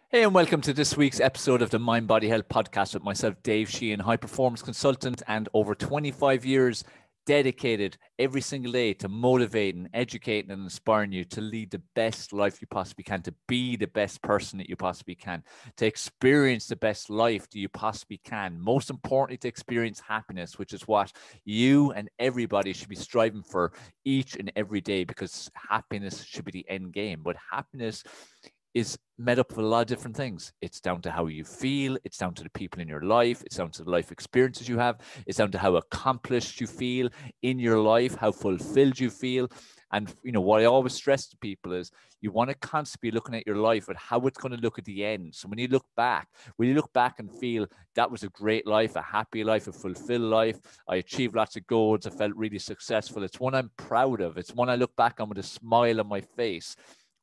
Hey, and welcome to this week's episode of the Mind Body Health Podcast with myself, Dave Sheahan, high performance consultant, and over 25 years dedicated every single day to motivating, educating, and inspiring you to lead the best life you possibly can, to be the best person that you possibly can, to experience the best life that you possibly can. Most importantly, to experience happiness, which is what you and everybody should be striving for each and every day, because happiness should be the end game. But happiness is made up of a lot of different things. It's down to how you feel. It's down to the people in your life. It's down to the life experiences you have. It's down to how accomplished you feel in your life, how fulfilled you feel. And, what I always stress to people is you want to constantly be looking at your life and how it's going to look at the end. So when you look back and feel that was a great life, a happy life, a fulfilled life, I achieved lots of goals, I felt really successful. It's one I'm proud of. It's one I look back on with a smile on my face.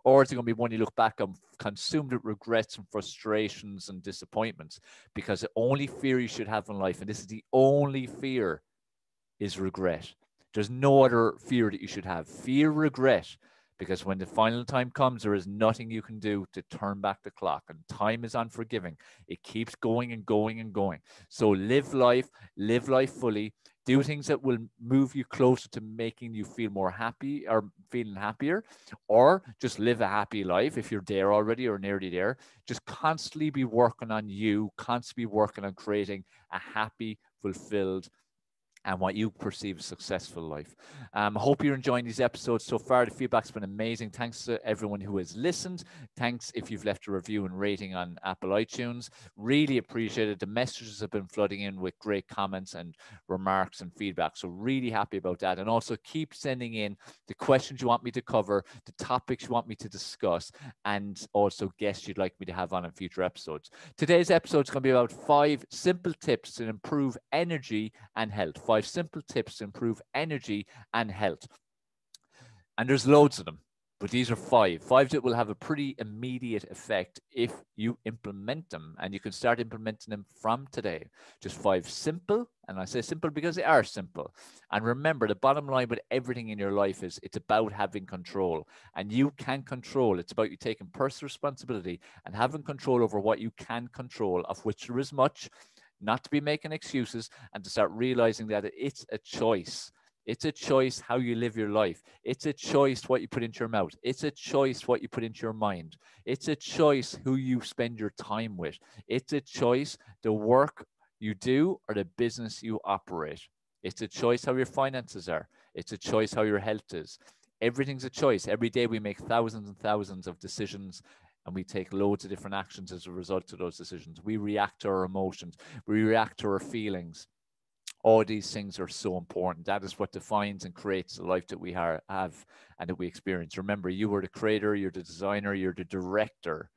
Or it's going to be one you look back on consumed with regrets and frustrations and disappointments, because the only fear you should have in life, and this is the only fear, is regret. There's no other fear that you should have. Fear regret, because when the final time comes, there is nothing you can do to turn back the clock, and time is unforgiving. It keeps going and going and going. So live life fully. Do things that will move you closer to making you feel more happy or feeling happier, or just live a happy life if you're there already or nearly there. Just constantly be working on you, constantly working on creating a happy, fulfilled, and what you perceive as successful life. I hope you're enjoying these episodes so far. The feedback's been amazing. Thanks to everyone who has listened. Thanks if you've left a review and rating on Apple iTunes. Really appreciate it. The messages have been flooding in with great comments and remarks and feedback. So really happy about that. And also keep sending in the questions you want me to cover, the topics you want me to discuss, and also guests you'd like me to have on in future episodes. Today's episode is going to be about 5 simple tips to improve energy and health. 5 simple tips to improve energy and health. And there's loads of them, but these are 5 that will have a pretty immediate effect if you implement them, and you can start implementing them from today. Just 5 simple, and I say simple because they are simple. And remember, the bottom line with everything in your life is it's about having control, and you can control. It's about you taking personal responsibility and having control over what you can control, of which there is much. Not to be making excuses, and to start realizing that it's a choice. It's a choice how you live your life. It's a choice what you put into your mouth. It's a choice what you put into your mind. It's a choice who you spend your time with. It's a choice the work you do or the business you operate. It's a choice how your finances are. It's a choice how your health is. Everything's a choice. Every day we make thousands and thousands of decisions, and we take loads of different actions as a result of those decisions. We react to our emotions. We react to our feelings. All these things are so important. That is what defines and creates the life that we have and that we experience. Remember, you are the creator, you're the designer, you're the director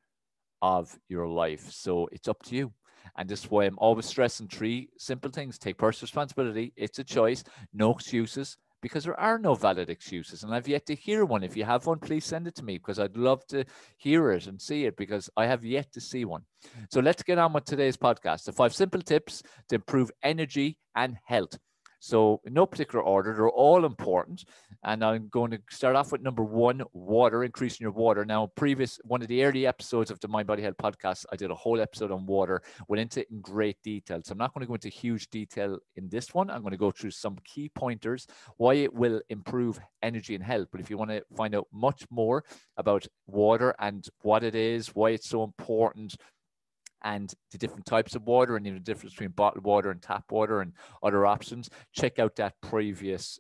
of your life. So it's up to you. And this is why I'm always stressing 3 simple things. Take personal responsibility. It's a choice. No excuses, because there are no valid excuses, and I've yet to hear one. If you have one, please send it to me, because I'd love to hear it and see it, because I have yet to see one. So let's get on with today's podcast. The 5 simple tips to improve energy and health. So in no particular order, they're all important. And I'm going to start off with number 1, water, increasing your water. Now, one of the early episodes of the Mind Body Health Podcast, I did a whole episode on water, went into it in great detail. So I'm not going to go into huge detail in this one. I'm going to go through some key pointers, why it will improve energy and health. But if you want to find out much more about water and what it is, why it's so important, and the different types of water, and even the difference between bottled water and tap water and other options, check out that previous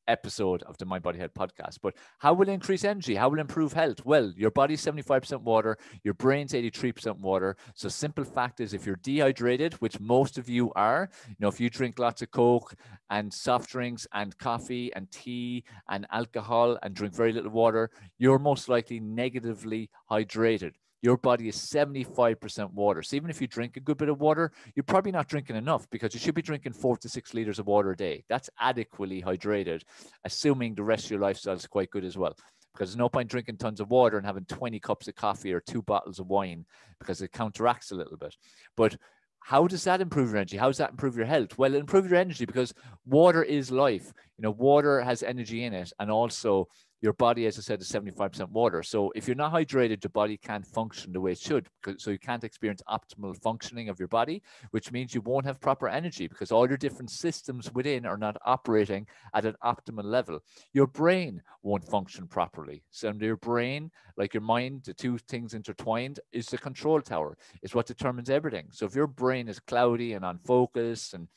episode of the Mind Body Health Podcast. But how will it increase energy? How will it improve health? Well, your body's 75% water, your brain's 83% water. So simple fact is, if you're dehydrated, which most of you are, if you drink lots of Coke and soft drinks and coffee and tea and alcohol and drink very little water, you're most likely negatively hydrated. Your body is 75% water. So even if you drink a good bit of water, you're probably not drinking enough, because you should be drinking 4 to 6 liters of water a day. That's adequately hydrated, assuming the rest of your lifestyle is quite good as well. Because there's no point drinking tons of water and having 20 cups of coffee or 2 bottles of wine, because it counteracts a little bit. But how does that improve your energy? How does that improve your health? Well, it improves your energy because water is life. Water has energy in it. And also, Your body, as I said, is 75% water. So if you're not hydrated, your body can't function the way it should. So you can't experience optimal functioning of your body, which means you won't have proper energy because all your different systems within are not operating at an optimal level. Your brain won't function properly. So your brain, like your mind, the two things intertwined, is the control tower. It's what determines everything. So if your brain is cloudy and unfocused and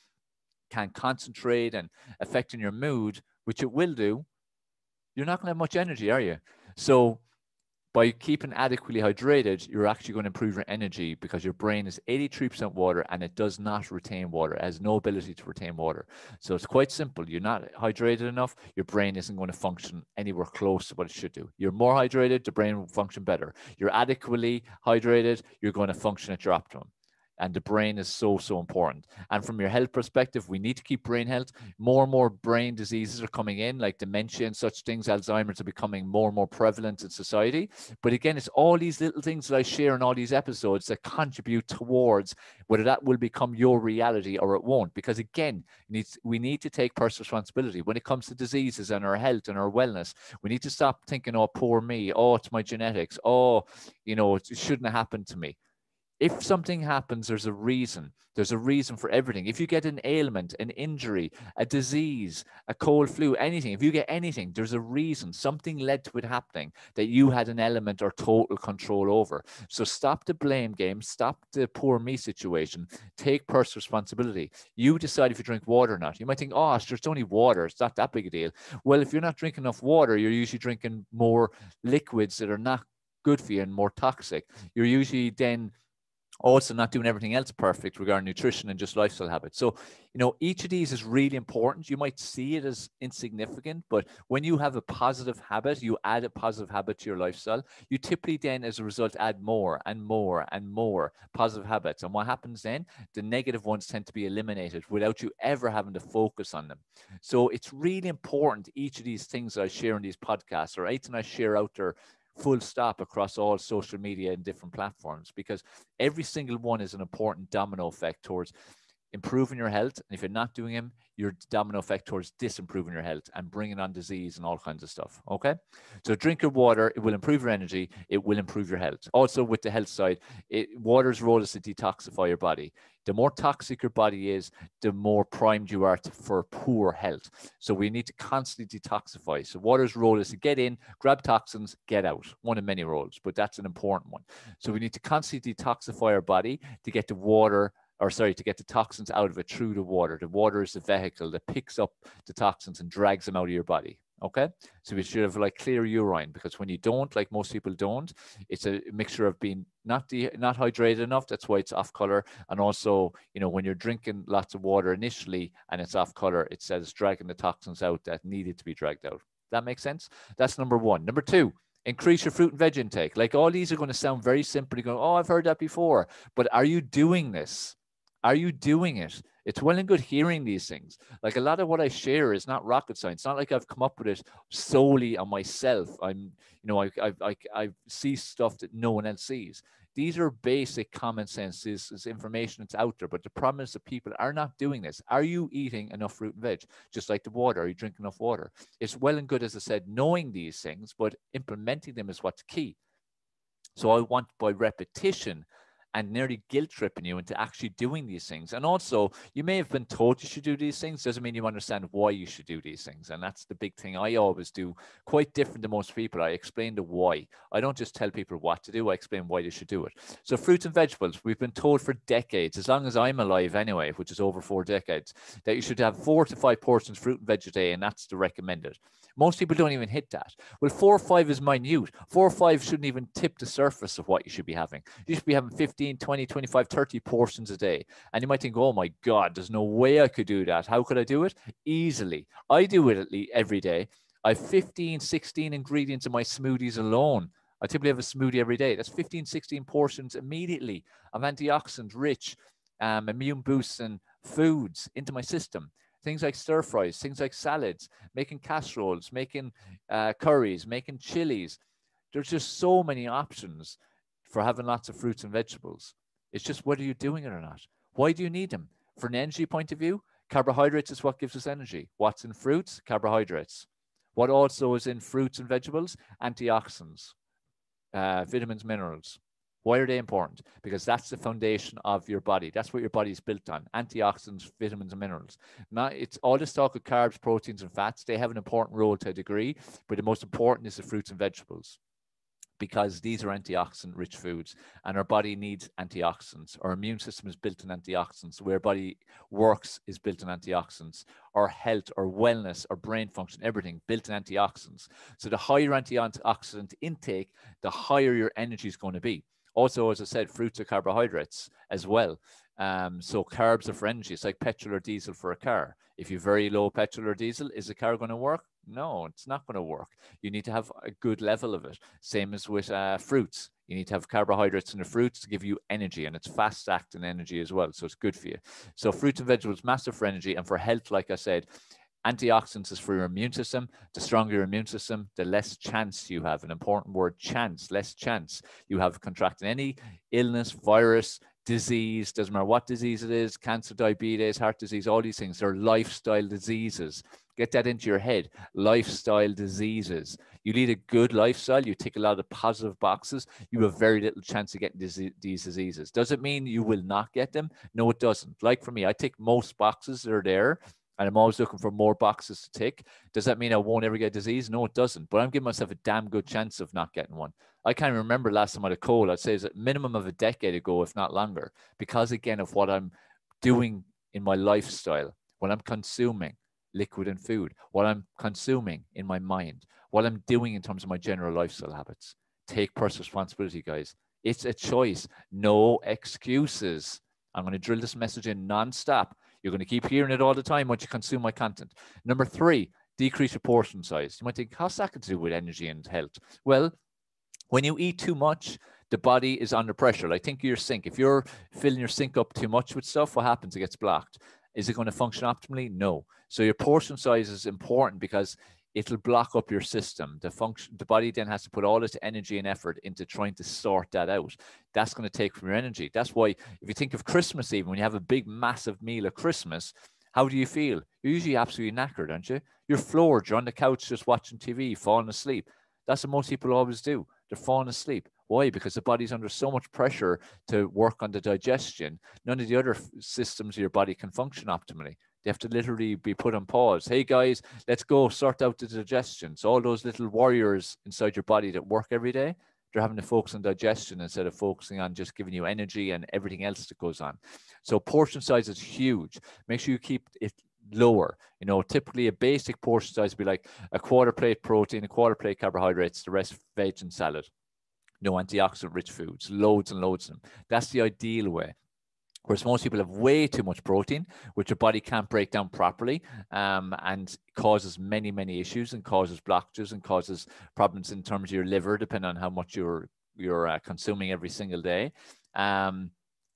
can't concentrate and affecting your mood, which it will do, you're not going to have much energy, are you? So by keeping adequately hydrated, you're actually going to improve your energy because your brain is 83% water and it does not retain water. It has no ability to retain water. So it's quite simple. You're not hydrated enough, your brain isn't going to function anywhere close to what it should do. You're more hydrated, the brain will function better. You're adequately hydrated, you're going to function at your optimum. And the brain is so, so important. And from your health perspective, we need to keep brain health. More and more brain diseases are coming in, like dementia and such things. Alzheimer's are becoming more and more prevalent in society. But again, it's all these little things that I share in all these episodes that contribute towards whether that will become your reality or it won't. Because again, we need to take personal responsibility when it comes to diseases and our health and our wellness. We need to stop thinking, oh, poor me. Oh, it's my genetics. Oh, it shouldn't have happened to me. If something happens, there's a reason. There's a reason for everything. If you get an ailment, an injury, a disease, a cold, flu, anything, if you get anything, there's a reason. Something led to it happening that you had an element or total control over. So stop the blame game. Stop the poor me situation. Take personal responsibility. You decide if you drink water or not. You might think, oh, it's only water. It's not that big a deal. Well, if you're not drinking enough water, you're usually drinking more liquids that are not good for you and more toxic. You're usually then also not doing everything else perfect regarding nutrition and just lifestyle habits. So, each of these is really important. You might see it as insignificant, but when you have a positive habit, you add a positive habit to your lifestyle, you typically then, as a result, add more and more and more positive habits. And what happens then? The negative ones tend to be eliminated without you ever having to focus on them. So it's really important, each of these things that I share in these podcasts, or anything I share out there, full stop, across all social media and different platforms, because every single one is an important domino effect towards improving your health. And if you're not doing them, your domino effect towards disimproving your health and bringing on disease and all kinds of stuff. Okay. So drink your water. It will improve your energy. It will improve your health. Also with the health side, water's role is to detoxify your body. The more toxic your body is, the more primed you are for poor health. So we need to constantly detoxify. So water's role is to get in, grab toxins, get out. One of many roles, but that's an important one. So we need to constantly detoxify our body to get to get the toxins out of it through the water. The water is the vehicle that picks up the toxins and drags them out of your body. Okay. So we should have clear urine, because when you don't, like most people don't, it's a mixture of being not hydrated enough. That's why it's off color. And also, when you're drinking lots of water initially and it's off color, it says it's dragging the toxins out that needed to be dragged out. That makes sense? That's number one. Number two, increase your fruit and veg intake. Like, all these are going to sound very simple. You go, oh, I've heard that before. But are you doing this? Are you doing it? It's well and good hearing these things. Like, a lot of what I share is not rocket science. It's not like I've come up with it solely on myself. I see stuff that no one else sees. These are basic common sense. This is information that's out there. But the problem is that people are not doing this. Are you eating enough fruit and veg? Just like the water. Are you drinking enough water? It's well and good, as I said, knowing these things, but implementing them is what's key. So I want, by repetition, and nearly guilt tripping you into actually doing these things. And also, you may have been told you should do these things. Doesn't mean you understand why you should do these things. And that's the big thing I always do, quite different than most people. I explain the why. I don't just tell people what to do. I explain why they should do it. So fruits and vegetables, we've been told for decades, as long as I'm alive anyway, which is over 4 decades, that you should have 4 to 5 portions fruit and veg a day, and that's the recommended. Most people don't even hit that. Well, 4 or 5 is minute. 4 or 5 shouldn't even tip the surface of what you should be having. You should be having 15, 20, 25, 30 portions a day. And you might think, oh my God, there's no way I could do that. How could I do it? Easily. I do it every day. I have 15, 16 ingredients in my smoothies alone. I typically have a smoothie every day. That's 15, 16 portions immediately of antioxidant rich, immune boosting foods into my system. Things like stir fries, things like salads, making casseroles, making curries, making chilies. There's just so many options for having lots of fruits and vegetables. It's just whether you're doing it or not. Why do you need them? From an energy point of view, carbohydrates is what gives us energy. What's in fruits? Carbohydrates. What also is in fruits and vegetables? Antioxidants, vitamins, minerals. Why are they important? Because that's the foundation of your body. That's what your body is built on: antioxidants, vitamins, and minerals. Now, it's all this talk of carbs, proteins, and fats. They have an important role to a degree, but the most important is the fruits and vegetables, because these are antioxidant-rich foods, and our body needs antioxidants. Our immune system is built on antioxidants. The way our body works is built on antioxidants. Our health, our wellness, our brain function, everything built on antioxidants. So the higher antioxidant intake, the higher your energy is going to be. Also, as I said, fruits are carbohydrates as well. So carbs are for energy. It's like petrol or diesel for a car. If you're very low petrol or diesel, is the car going to work? No, it's not going to work. You need to have a good level of it. Same as with fruits. You need to have carbohydrates in the fruits to give you energy, and it's fast acting energy as well. So it's good for you. So fruits and vegetables, massive for energy, and for health, like I said, antioxidants is for your immune system. The stronger your immune system, the less chance you have. An important word, chance, less chance you have contracting any illness, virus, disease, doesn't matter what disease it is, cancer, diabetes, heart disease, all these things. They're lifestyle diseases. Get that into your head. Lifestyle diseases. You lead a good lifestyle, you tick a lot of positive boxes, you have very little chance of getting these diseases. Does it mean you will not get them? No, it doesn't. Like for me, I tick most boxes that are there, and I'm always looking for more boxes to tick. Does that mean I won't ever get disease? No, it doesn't. But I'm giving myself a damn good chance of not getting one. I can't remember last time I had a cold. I'd say it's a minimum of a decade ago, if not longer, because again of what I'm doing in my lifestyle, what I'm consuming, liquid and food, what I'm consuming in my mind, what I'm doing in terms of my general lifestyle habits. Take personal responsibility, guys. It's a choice. No excuses. I'm going to drill this message in nonstop. You're going to keep hearing it all the time once you consume my content. Number 3, decrease your portion size. You might think, how's that got to do with energy and health? Well, when you eat too much, the body is under pressure. Like think of your sink. If you're filling your sink up too much with stuff, what happens? It gets blocked. Is it going to function optimally? No. So your portion size is important because it'll block up your system. The body then has to put all its energy and effort into trying to sort that out. That's going to take from your energy. That's why if you think of Christmas, even when you have a big, massive meal at Christmas, how do you feel? You're usually absolutely knackered, aren't you? You're floored. You're on the couch just watching TV, falling asleep. That's what most people always do. They're falling asleep. Why? Because the body's under so much pressure to work on the digestion. None of the other systems of your body can function optimally. They have to literally be put on pause. Hey guys, let's go sort out the digestion. So all those little warriors inside your body that work every day, they're having to focus on digestion instead of focusing on just giving you energy and everything else that goes on. So portion size is huge. Make sure you keep it lower. You know, typically a basic portion size would be like a quarter plate protein, a quarter plate carbohydrates, the rest veg and salad. No antioxidant rich foods, loads and loads of them. That's the ideal way. Whereas most people have way too much protein, which your body can't break down properly, and causes many, many issues and causes blockages and causes problems in terms of your liver, depending on how much you're consuming every single day.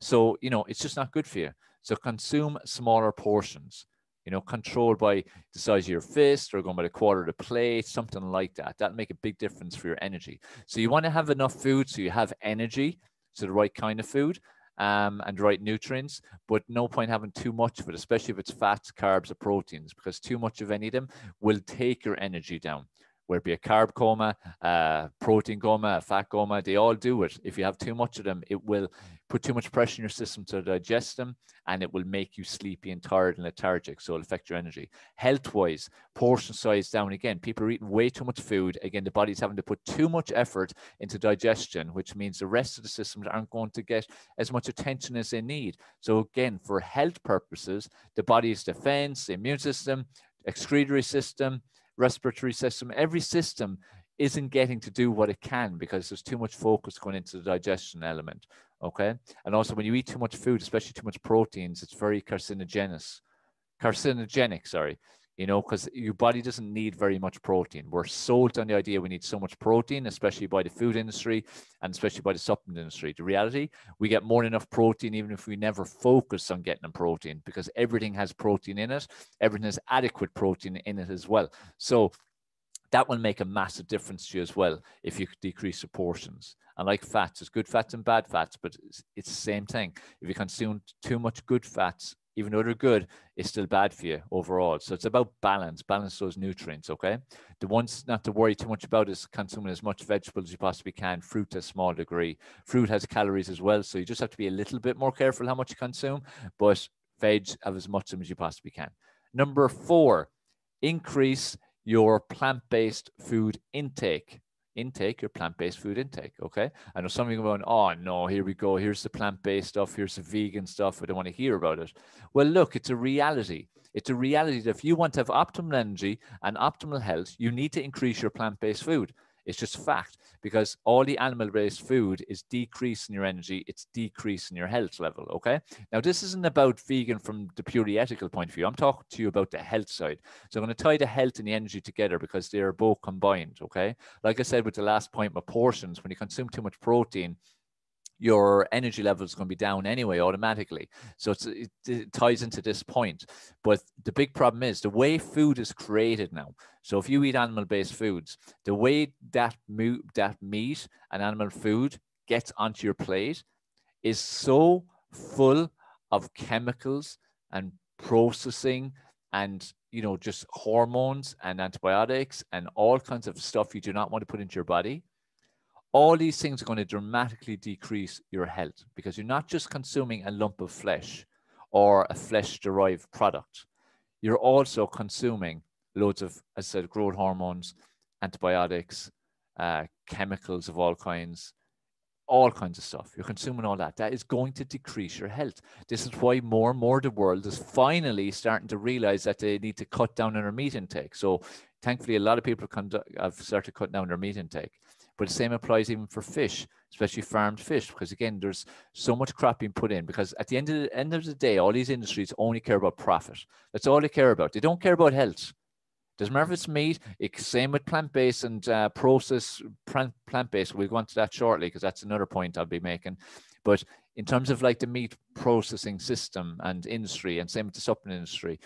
So, you know, it's just not good for you. So consume smaller portions, you know, controlled by the size of your fist or going by the quarter of the plate, something like that. That'll make a big difference for your energy. So you want to have enough food so you have energy, so the right kind of food. And the right nutrients, but no point having too much of it, especially if it's fats, carbs, or proteins, because too much of any of them will take your energy down. Whether it be a carb coma, a protein coma, a fat coma, they all do it. If you have too much of them, it will put too much pressure in your system to digest them, and it will make you sleepy and tired and lethargic, so it'll affect your energy. Health-wise, portion size down again. People are eating way too much food. Again, the body's having to put too much effort into digestion, which means the rest of the systems aren't going to get as much attention as they need. So again, for health purposes, the body's defense, the immune system, excretory system, respiratory system, every system isn't getting to do what it can because there's too much focus going into the digestion element. Okay. And also when you eat too much food, especially too much proteins, it's very carcinogenic, you know, because your body doesn't need very much protein. We're sold on the idea we need so much protein, especially by the food industry and especially by the supplement industry. The reality, we get more than enough protein even if we never focus on getting protein, because everything has protein in it. Everything has adequate protein in it as well. So that will make a massive difference to you as well if you decrease the portions. And like fats, there's good fats and bad fats, but it's the same thing. If you consume too much good fats even though they're good, it's still bad for you overall. So it's about balance those nutrients, okay? The ones not to worry too much about is consuming as much vegetables as you possibly can, fruit to a small degree. Fruit has calories as well, so you just have to be a little bit more careful how much you consume, but veg, have as much of them as you possibly can. Number 4, increase your plant-based food intake. Your plant-based food intake, okay? I know some of you are going, oh no, here we go. Here's the plant-based stuff. Here's the vegan stuff. I don't want to hear about it. Well, look, it's a reality. It's a reality that if you want to have optimal energy and optimal health, you need to increase your plant-based food. It's just fact, because all the animal-based food is decreasing your energy. It's decreasing your health level, okay? Now, this isn't about vegan from the purely ethical point of view. I'm talking to you about the health side. So I'm going to tie the health and the energy together because they're both combined, okay? Like I said with the last point, with portions, when you consume too much protein, your energy level is going to be down anyway automatically. So it ties into this point. But the big problem is the way food is created now. So if you eat animal-based foods, the way that meat and animal food gets onto your plate is so full of chemicals and processing and, you know, just hormones and antibiotics and all kinds of stuff you do not want to put into your body. All these things are going to dramatically decrease your health because you're not just consuming a lump of flesh or a flesh-derived product. You're also consuming loads of, as I said, growth hormones, antibiotics, chemicals of all kinds of stuff. You're consuming all that. That is going to decrease your health. This is why more and more the world is finally starting to realize that they need to cut down on their meat intake. So thankfully, a lot of people have started cutting down their meat intake. But the same applies even for fish, especially farmed fish, because again, there's so much crap being put in. Because at the end of the day, all these industries only care about profit. That's all they care about. They don't care about health. Doesn't matter if it's meat. It's same with plant-based and processed plant-based. We'll go on to that shortly because that's another point I'll be making. But in terms of like the meat processing system and industry, and same with the supplement industry,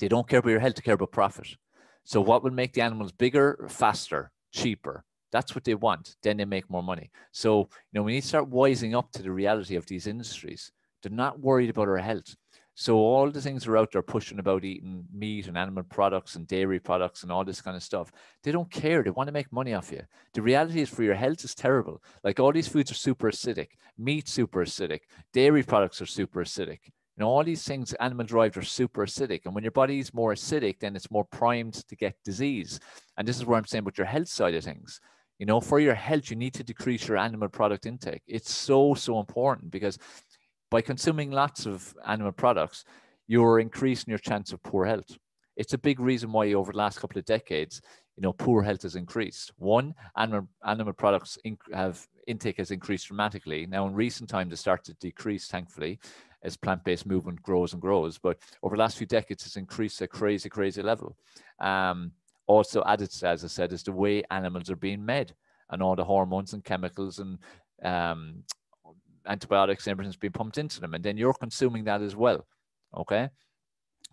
they don't care about your health. They care about profit. So what will make the animals bigger, faster, cheaper? That's what they want. Then they make more money. So, you know, we need to start wising up to the reality of these industries. They're not worried about our health. So all the things are out there pushing about eating meat and animal products and dairy products and all this kind of stuff. They don't care. They want to make money off you. The reality is for your health is terrible. Like all these foods are super acidic. Meat, super acidic. Dairy products are super acidic. You know, all these things, animal derived, are super acidic. And when your body is more acidic, then it's more primed to get disease. And this is where I'm saying with your health side of things. You know, for your health, you need to decrease your animal product intake. It's so, so important because by consuming lots of animal products, you're increasing your chance of poor health. It's a big reason why over the last couple of decades, you know, poor health has increased. One, animal products intake has increased dramatically. Now, in recent times, it started to decrease, thankfully, as plant-based movement grows and grows. But over the last few decades, it's increased at a crazy, crazy level. Also added, as I said, is the way animals are being made and all the hormones and chemicals and antibiotics and everything's being pumped into them. And then you're consuming that as well, okay?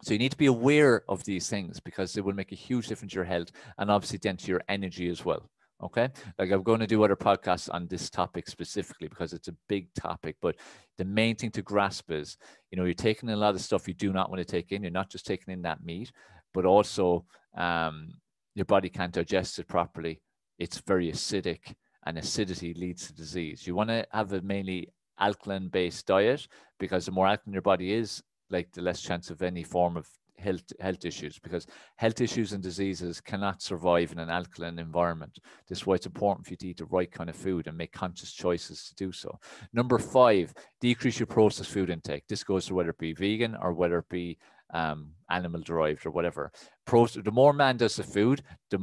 So you need to be aware of these things because it will make a huge difference to your health and obviously then to your energy as well, okay? Like I'm going to do other podcasts on this topic specifically because it's a big topic, but the main thing to grasp is, you know, you're taking in a lot of stuff you do not want to take in. You're not just taking in that meat, but also your body can't digest it properly. It's very acidic and acidity leads to disease. You want to have a mainly alkaline-based diet because the more alkaline your body is, like the less chance of any form of health issues, because health issues and diseases cannot survive in an alkaline environment. This is why it's important for you to eat the right kind of food and make conscious choices to do so. Number 5, decrease your processed food intake. This goes to whether it be vegan or whether it be animal derived or whatever. The more man does the food, the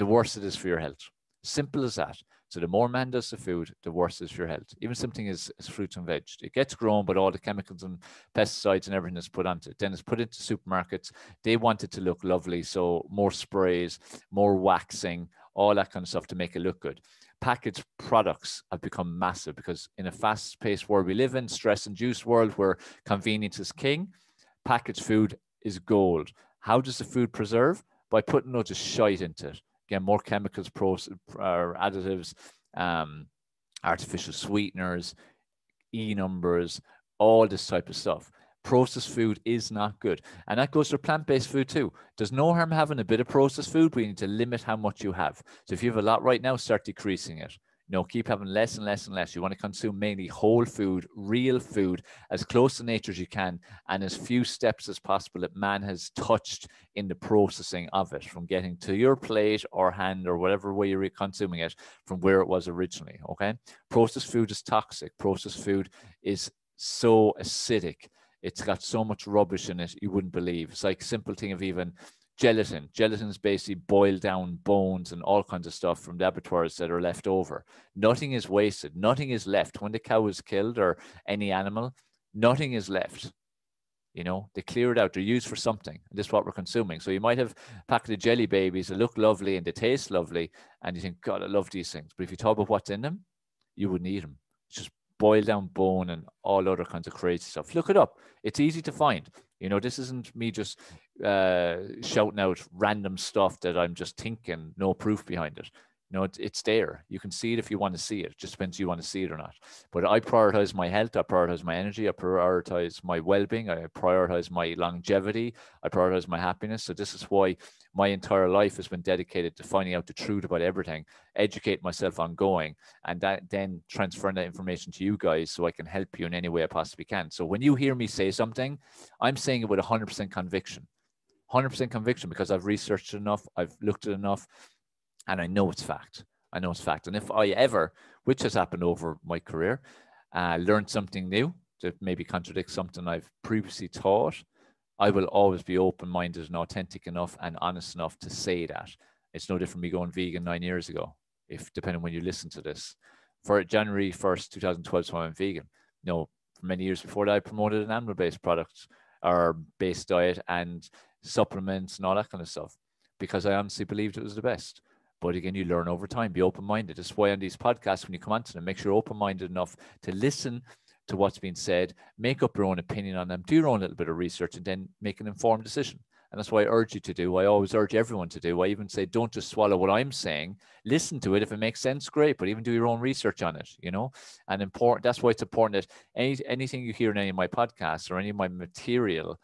worse it is for your health. Simple as that. So the more man does the food, the worse it is for your health. Even something as fruits and veg. It gets grown, but all the chemicals and pesticides and everything is put onto it. Then it's put into supermarkets. They want it to look lovely. So more sprays, more waxing, all that kind of stuff to make it look good. Packaged products have become massive because in a fast-paced world we live in, stress-induced world where convenience is king, packaged food is gold. How does the food preserve? By putting loads of shite into it. Again, more chemicals, additives, artificial sweeteners, E numbers, all this type of stuff. Processed food is not good. And that goes for plant-based food too. There's no harm having a bit of processed food, but you need to limit how much you have. So if you have a lot right now, start decreasing it. Keep having less and less and less. You want to consume mainly whole food, real food, as close to nature as you can, and as few steps as possible that man has touched in the processing of it, from getting to your plate or hand or whatever way you're consuming it from where it was originally, okay? Processed food is toxic. Processed food is so acidic. It's got so much rubbish in it, you wouldn't believe. It's like a simple thing of even gelatin. Gelatin is basically boiled down bones and all kinds of stuff from the abattoirs that are left over. Nothing is wasted. Nothing is left. When the cow is killed or any animal, nothing is left. They clear it out. They're used for something. This is what we're consuming. So you might have a packet of jelly babies that look lovely and they taste lovely, and you think, God, I love these things. But if you talk about what's in them, you wouldn't eat them. It's just boiled down bone and all other kinds of crazy stuff. Look it up. It's easy to find. This isn't me just shouting out random stuff that I'm just thinking, no proof behind it. It's there. You can see it if you want to see it. It just depends if you want to see it or not. But I prioritize my health. I prioritize my energy. I prioritize my well-being. I prioritize my longevity. I prioritize my happiness. So this is why my entire life has been dedicated to finding out the truth about everything, educate myself ongoing, and then transferring that information to you guys so I can help you in any way I possibly can. So when you hear me say something, I'm saying it with 100% conviction. 100% conviction, because I've researched enough, I've looked at enough, and I know it's fact. I know it's fact. And if I ever, which has happened over my career, learned something new that maybe contradicts something I've previously taught, I will always be open-minded and authentic enough and honest enough to say that. It's no different me going vegan 9 years ago, depending when you listen to this. For January 1st, 2012, so I'm vegan. For many years before that, I promoted an animal-based product or based diet and supplements and all that kind of stuff, because I honestly believed it was the best. But again, you learn over time. Be open-minded. That's why on these podcasts, when you come onto them, make sure you're open-minded enough to listen to what's being said, make up your own opinion on them, do your own little bit of research, and then make an informed decision. And that's what I urge you to do. I always urge everyone to do. I even say, don't just swallow what I'm saying. Listen to it. If it makes sense, great. But even do your own research on it, And important. That's why it's important that anything you hear in any of my podcasts or any of my material,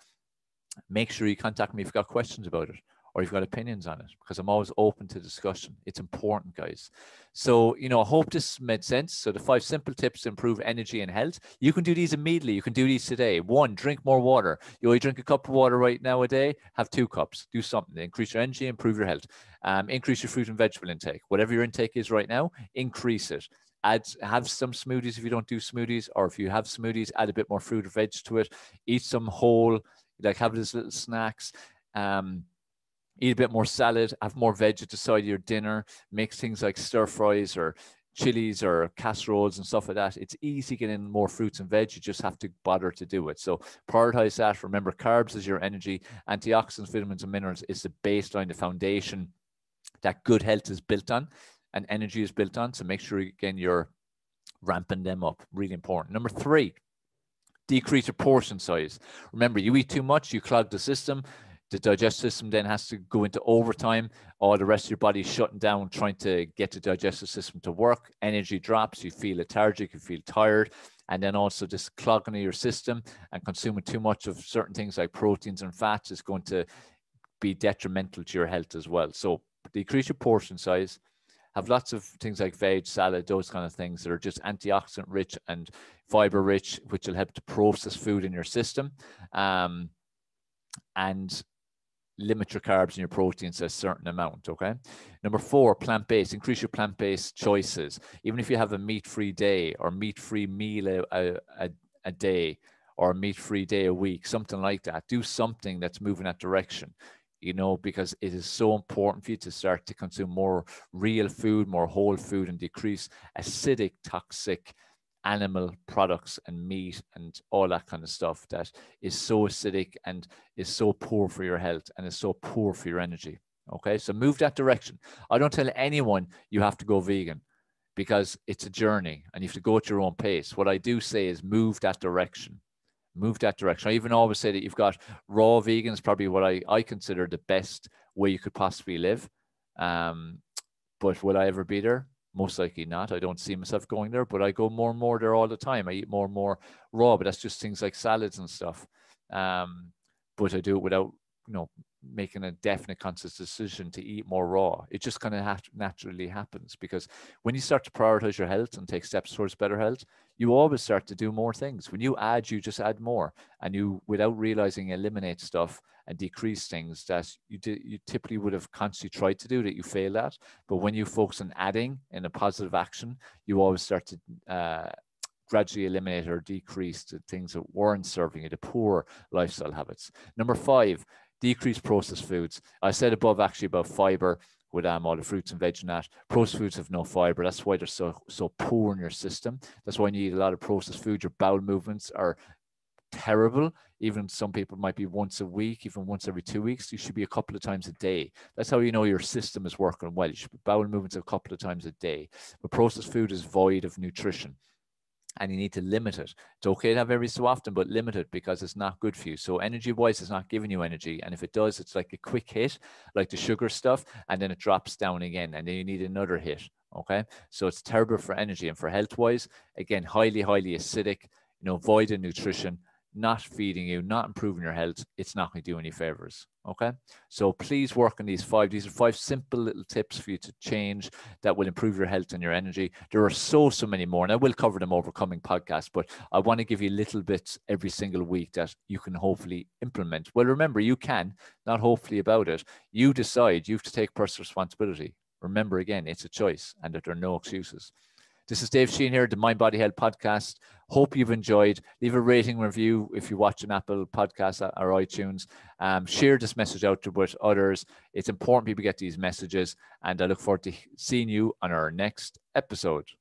make sure you contact me if you've got questions about it, or you've got opinions on it, because I'm always open to discussion. It's important, guys. So, I hope this made sense. So the 5 simple tips to improve energy and health. You can do these immediately. You can do these today. 1, drink more water. You only drink a cup of water right now a day, have 2 cups. Do something. Increase your energy, improve your health. Increase your fruit and vegetable intake. Whatever your intake is right now, increase it. Have some smoothies if you don't do smoothies, or if you have smoothies, add a bit more fruit or veg to it. Eat some whole, have these little snacks. Eat a bit more salad, have more veg at the side of your dinner, make things like stir fries or chilies or casseroles and stuff like that. It's easy getting more fruits and veg. You just have to bother to do it. So prioritize that. Remember, carbs is your energy. Antioxidants, vitamins, and minerals is the baseline, the foundation that good health is built on and energy is built on. So make sure, again, you're ramping them up. Really important. Number 3, decrease your portion size. Remember, you eat too much, you clog the system. The digestive system then has to go into overtime. All the rest of your body is shutting down, trying to get the digestive system to work. Energy drops. You feel lethargic. You feel tired. And then also this clogging of your system and consuming too much of certain things like proteins and fats is going to be detrimental to your health as well. So decrease your portion size. Have lots of things like veg, salad, those kind of things that are just antioxidant rich and fiber rich, which will help to process food in your system. And limit your carbs and your proteins to a certain amount, okay? Number 4, plant-based. Increase your plant-based choices. Even if you have a meat-free day or meat-free meal a day or a meat-free day a week, something like that. Do something that's moving that direction, because it is so important for you to start to consume more real food, more whole food, and decrease acidic, toxic animal products and meat and all that kind of stuff that is so acidic and is so poor for your health and is so poor for your energy. Okay, so move that direction. I don't tell anyone you have to go vegan, because it's a journey and you have to go at your own pace. What I do say is move that direction. Move that direction. I even always say that you've got raw vegan is probably what I consider the best way you could possibly live. But will I ever be there? Most likely not. I don't see myself going there, but I go more and more there all the time. I eat more and more raw, but that's just things like salads and stuff. but I do it without, making a definite conscious decision to eat more raw. It just kind of naturally happens, because when you start to prioritize your health and take steps towards better health, you always start to do more things. When you just add more, and you, without realizing, eliminate stuff and decrease things that you typically would have constantly tried to do that you failed at. But when you focus on adding in a positive action, you always start to gradually eliminate or decrease the things that weren't serving you, the poor lifestyle habits. Number 5, decrease processed foods. I said above actually about fiber with all the fruits and veg and that. Processed foods have no fiber. That's why they're so poor in your system. That's why you eat a lot of processed food. Your bowel movements are terrible. Even some people might be once a week, even once every 2 weeks. You should be a couple of times a day. That's how you know your system is working well. You should be bowel movements a couple of times a day. But processed food is void of nutrition, and you need to limit it. It's okay to have every so often, but limit it, because it's not good for you. So energy-wise, it's not giving you energy. And if it does, it's like a quick hit, like the sugar stuff, and then it drops down again, and then you need another hit, okay? So it's terrible for energy. And for health-wise, again, highly, highly acidic, void of nutrition, not feeding you, not improving your health. It's not going to do any favors, okay? So please work on these 5. These are 5 simple little tips for you to change that will improve your health and your energy. There are so many more, and I will cover them over coming podcasts, but I want to give you little bits every single week that you can hopefully implement. Well, remember, you can, not hopefully about it. You decide. You have to take personal responsibility. Remember, again, it's a choice, and that there are no excuses. This is Dave Sheahan here, the Mind Body Health Podcast. Hope you've enjoyed. Leave a rating review if you watch an Apple Podcast or iTunes. Share this message out with others. It's important people get these messages, and I look forward to seeing you on our next episode.